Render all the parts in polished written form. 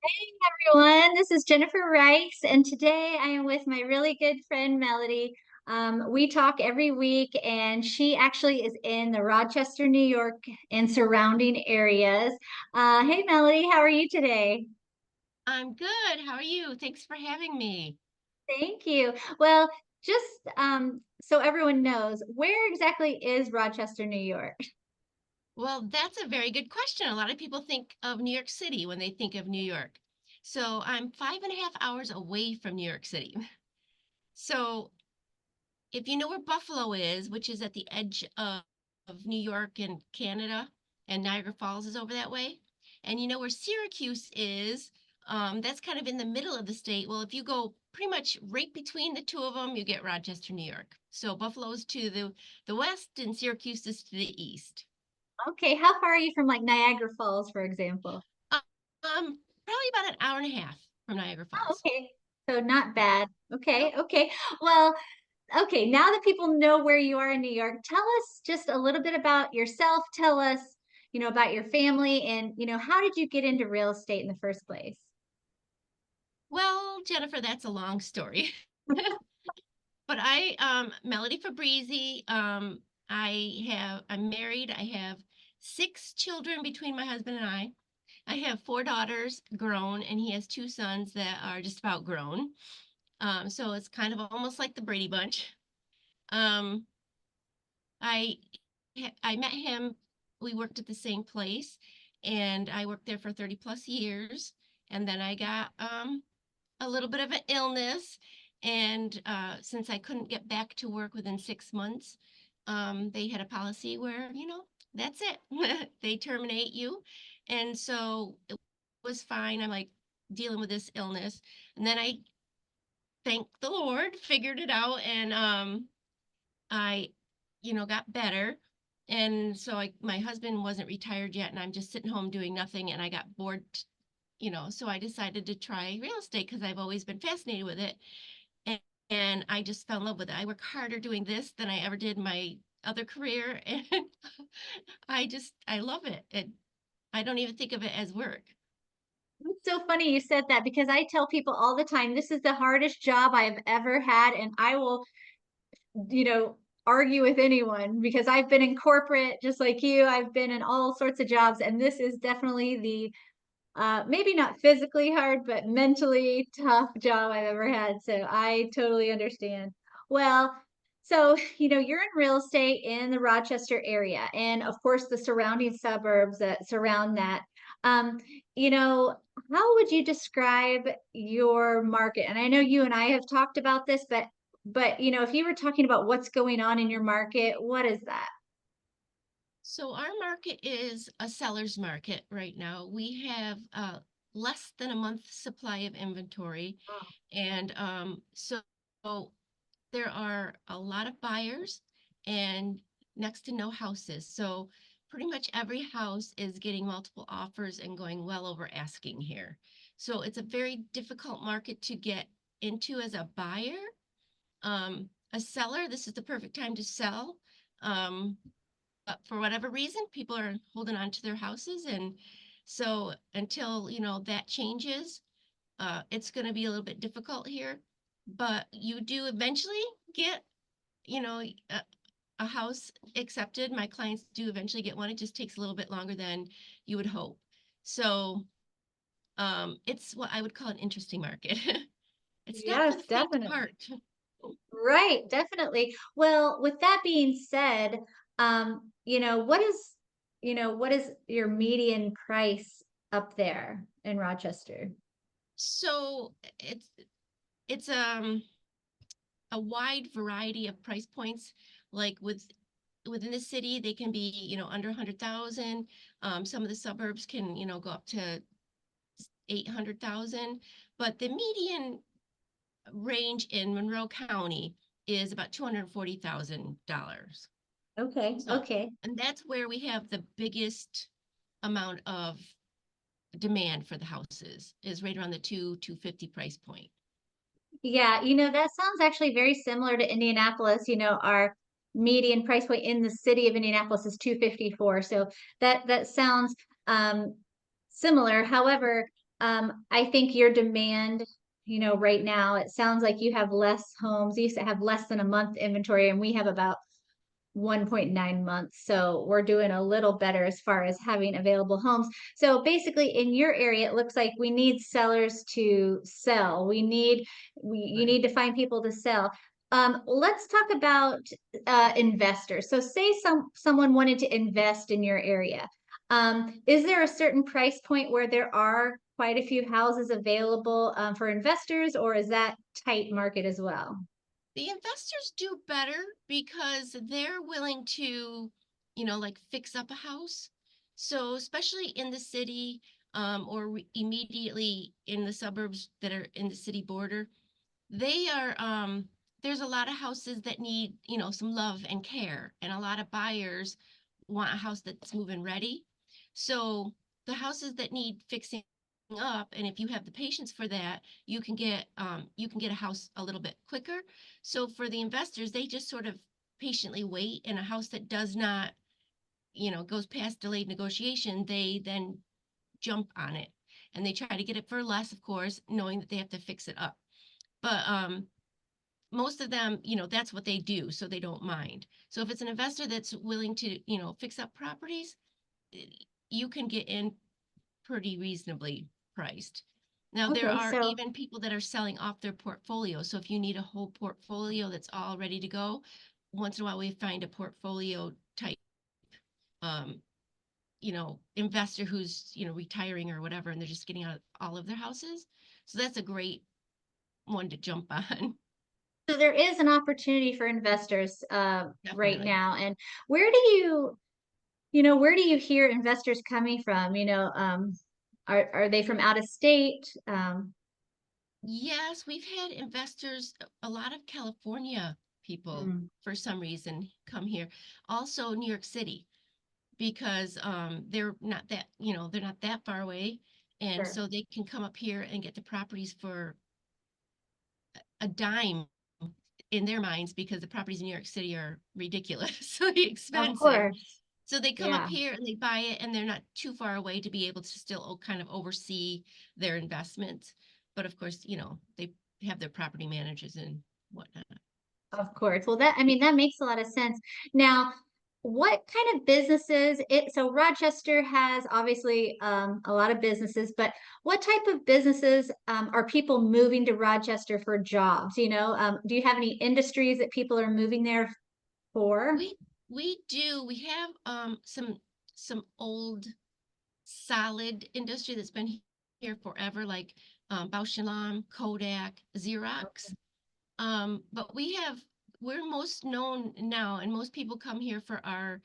Hey everyone, this is Jennifer Rice, and today I am with my really good friend Melody. We talk every week, and she actually is in the Rochester, New York, and surrounding areas. Hey Melody, how are you today? I'm good. How are you? Thanks for having me. Thank you. Well, just so everyone knows, where exactly is Rochester, New York? Well, that's a very good question. A lot of people think of New York City when they think of New York. So I'm 5.5 hours away from New York City. So if you know where Buffalo is, which is at the edge of New York and Canada, and Niagara Falls is over that way, and you know where Syracuse is, that's kind of in the middle of the state. Well, if you go pretty much right between the two of them, you get Rochester, New York. So Buffalo's to the west and Syracuse is to the east. Okay, how far are you from like Niagara Falls, for example? Probably about an hour and a half from Niagara Oh, Falls. okay, so not bad. Okay, Nope. okay. Well, okay, now that people know where you are in New York, tell us just a little bit about yourself. Tell us, about your family and, how did you get into real estate in the first place? Well, Jennifer, that's a long story. But Melody Fabrizi, I'm married. I have 6 children between my husband and I. I have 4 daughters grown, and he has 2 sons that are just about grown. So it's kind of almost like the Brady Bunch. Um, I I met him. We worked at the same place, and I worked there for 30 plus years. And then I got a little bit of an illness. And since I couldn't get back to work within 6 months, they had a policy where, that's it. They terminate you. And so it was fine. I'm like dealing with this illness. And then I, thank the Lord, figured it out. And I, got better. And so my husband wasn't retired yet, and I'm just sitting home doing nothing. And I got bored, so I decided to try real estate because I've always been fascinated with it. And, and I just fell in love with it. I work harder doing this than I ever did my other career. And I love it. I don't even think of it as work. It's so funny you said that because I tell people all the time, this is the hardest job I have ever had, and I will, you know, argue with anyone because I've been in corporate just like you. I've been in all sorts of jobs, and this is definitely the maybe not physically hard, but mentally tough job I've ever had. So I totally understand. Well, so, you're in real estate in the Rochester area, and of course, the surrounding suburbs that surround that. Um, how would you describe your market? And I know you and I have talked about this, but if you were talking about what's going on in your market, what is that? So our market is a seller's market right now. We have less than a month's supply of inventory. And so there are a lot of buyers and next to no houses. So pretty much every house is getting multiple offers and going well over asking here. So it's a very difficult market to get into as a buyer. A seller, this is the perfect time to sell. But for whatever reason, people are holding on to their houses. And so until, that changes, it's going to be a little bit difficult here. But you do eventually get, you know, a, a house accepted. My clients do eventually get one. It just takes a little bit longer than you would hope. So it's what I would call an interesting market. It's not for Yes, the faint of definitely. heart. Right, definitely. Well, with that being said, what is your median price up there in Rochester? So it's a wide variety of price points. Like within the city, they can be, under 100,000. Some of the suburbs can, go up to 800,000. But the median range in Monroe County is about $240,000. Okay, So, okay. and that's where we have the biggest amount of demand for the houses is right around the 250 price point. Yeah, that sounds actually very similar to Indianapolis. Our median price point in the city of Indianapolis is 254. So that sounds similar. However, I think your demand, right now, it sounds like you have less homes. You used to have less than a month inventory, and we have about 1.9 months. So we're doing a little better as far as having available homes. So basically in your area, it looks like we need sellers to sell. You Right. need to find people to sell. Let's talk about investors. So say someone wanted to invest in your area. Is there a certain price point where there are quite a few houses available for investors, or is that tight market as well? The investors do better because they're willing to, like fix up a house. So especially in the city, or immediately in the suburbs that are in the city border, they are, there's a lot of houses that need, some love and care, and a lot of buyers want a house that's move-in ready. So the houses that need fixing up, and if you have the patience for that, you can get a house a little bit quicker. So for the investors, they just sort of patiently wait, and a house that does not, goes past delayed negotiation, they then jump on it, and they try to get it for less, of course, knowing that they have to fix it up. But most of them, that's what they do, so they don't mind. So if it's an investor that's willing to, fix up properties, eh, you can get in pretty reasonably priced. Now, there Okay, are so even people that are selling off their portfolio. So if you need a whole portfolio that's all ready to go, once in a while we find a portfolio type, um, investor who's, retiring or whatever, and they're just getting out all of their houses. So that's a great one to jump on. So there is an opportunity for investors right Definitely. now. And where do where do you hear investors coming from? Are they from out of state? Yes, we've had investors, a lot of California people Mm, for some reason come here. Also New York City, because they're not that far away. And sure. so they can come up here and get the properties for a dime in their minds, because the properties in New York City are ridiculously Of expensive. course. So they come up Yeah. here and they buy it, and they're not too far away to be able to still kind of oversee their investments. But of course, they have their property managers and whatnot. Of course. Well, I mean, that makes a lot of sense. Now, what kind of businesses so Rochester has obviously a lot of businesses, but what type of businesses are people moving to Rochester for jobs? Do you have any industries that people are moving there for? We do. We have some old solid industry that's been here forever, like Bausch and Lomb, Kodak, Xerox. But we're most known now, and most people come here for our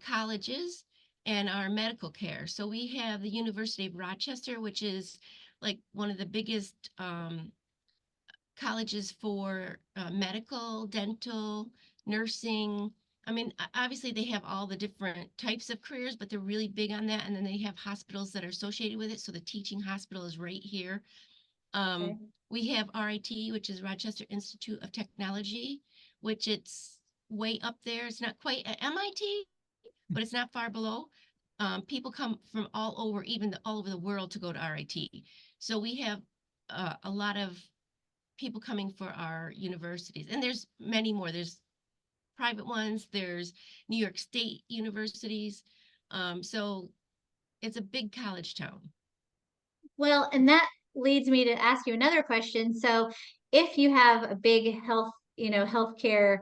colleges and our medical care. So we have the University of Rochester, which is like one of the biggest colleges for medical, dental, nursing. I mean, obviously they have all the different types of careers, but they're really big on that. And then they have hospitals that are associated with it. So the teaching hospital is right here. Okay. Um, we have RIT, which is Rochester Institute of Technology, which it's way up there. It's not quite at MIT, but it's not far below. People come from all over, all over the world, to go to RIT. So we have a lot of people coming for our universities, and there's many more. There's private ones. There's New York State universities. So it's a big college town. Well, and that leads me to ask you another question. So, if you have a big healthcare,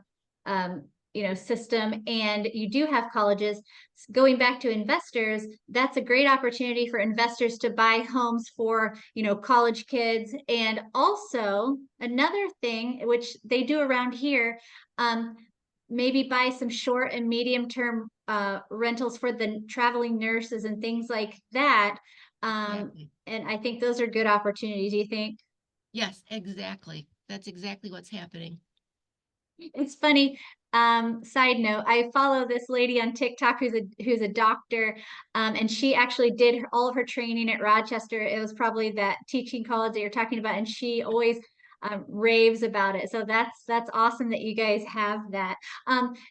system, and you do have colleges, going back to investors, that's a great opportunity for investors to buy homes for, college kids. And also another thing, which they do around here, um, maybe buy some short and medium term rentals for the traveling nurses and things like that. Exactly. And I think those are good opportunities. Do you think? Yes, exactly. That's exactly what's happening. It's funny. Side note, I follow this lady on TikTok who's a doctor, and she actually did all of her training at Rochester. It was probably that teaching college that you're talking about, and she always raves about it. So that's awesome that you guys have that.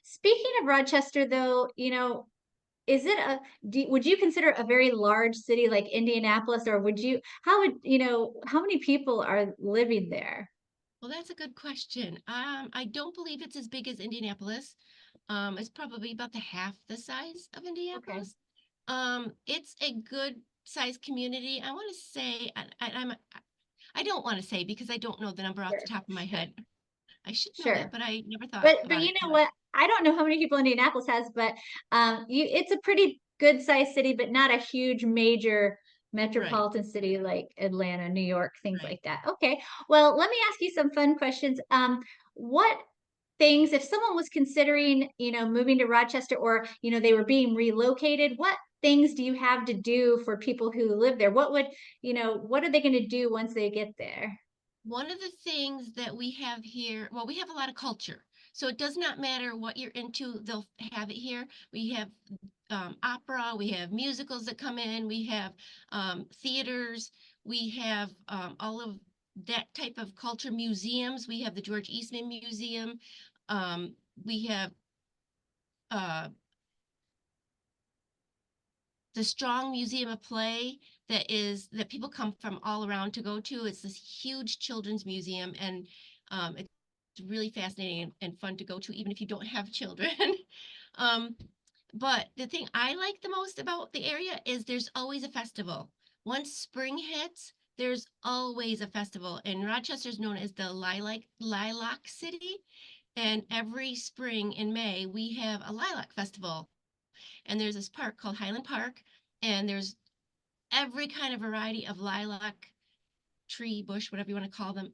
Speaking of Rochester, though, is it would you consider a very large city like Indianapolis, or how would, how many people are living there? Well, that's a good question. I don't believe it's as big as Indianapolis. It's probably about the half the size of Okay, Indianapolis. It's a good sized community. I want to say, I don't want to say because I don't know the number off the sure, top of my sure, head. I should know that, sure. but I never thought But about you it too know much. what? I don't know how many people Indianapolis has, but it's a pretty good sized city, but not a huge major Right, metropolitan city like Atlanta, New York, things right. like that. Okay. Well, let me ask you some fun questions. What things, if someone was considering, moving to Rochester, or, they were being relocated, what things do you have to do for people who live there? What are they going to do once they get there? One of the things that we have here, well, we have a lot of culture. So it does not matter what you're into, they'll have it here. We have opera, we have musicals that come in, we have theaters, we have all of that type of culture museums. We have the George Eastman Museum. We have uh, the Strong Museum of Play that people come from all around to go to. It's this huge children's museum, and it's really fascinating and fun to go to, even if you don't have children. um, but the thing I like the most about the area is there's always a festival. Once spring hits, there's always a festival, and Rochester is known as the Lilac City. And every spring in May, we have a lilac festival, and there's this park called Highland Park, and there's every kind of variety of lilac tree, bush, whatever you want to call them,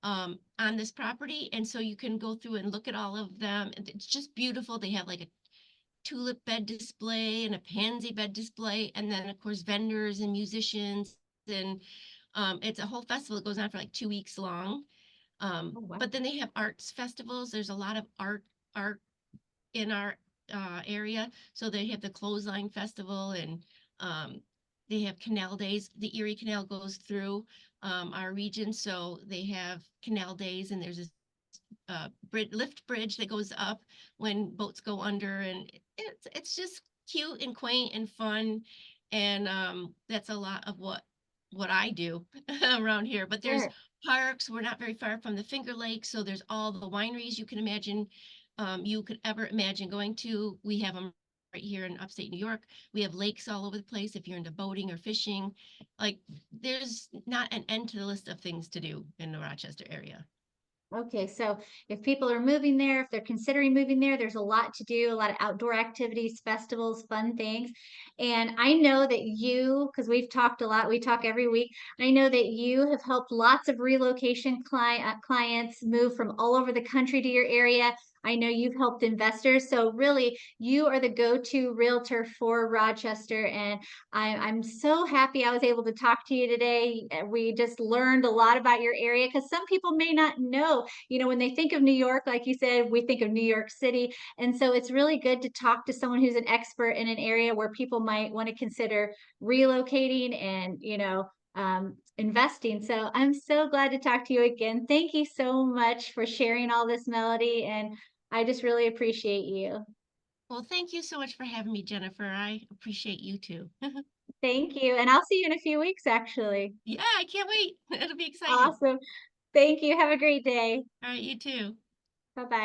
on this property. And so you can go through and look at all of them. It's just beautiful. They have like a tulip bed display and a pansy bed display, and then of course vendors and musicians, and it's a whole festival that goes on for like 2 weeks long. Oh, wow. But then they have arts festivals. There's a lot of art in our area. So they have the Clothesline Festival, and they have canal days. The Erie Canal goes through our region, so they have canal days, and there's this lift bridge that goes up when boats go under, and it's just cute and quaint and fun, and that's a lot of what I do around here. But there's Sure. parks. We're not very far from the Finger Lakes, so there's all the wineries you can imagine, you could ever imagine going to. We have them right here in upstate New York. We have lakes all over the place if you're into boating or fishing. Like, there's not an end to the list of things to do in the Rochester area. Okay, so if people are moving there, if they're considering moving there, there's a lot to do, a lot of outdoor activities, festivals, fun things. And I know that because we've talked a lot, we talk every week. I know that you have helped lots of relocation clients move from all over the country to your area. I know you've helped investors. So really, you are the go-to realtor for Rochester. And I'm so happy I was able to talk to you today. We just learned a lot about your area because some people may not know. When they think of New York, like you said, we think of New York City. And so it's really good to talk to someone who's an expert in an area where people might want to consider relocating and, investing. So I'm so glad to talk to you again. Thank you so much for sharing all this, Melody. And I just really appreciate you. Well, thank you so much for having me, Jennifer. I appreciate you too. Thank you. And I'll see you in a few weeks, actually. Yeah, I can't wait. It'll be exciting. Awesome. Thank you. Have a great day. All right, you too. Bye bye.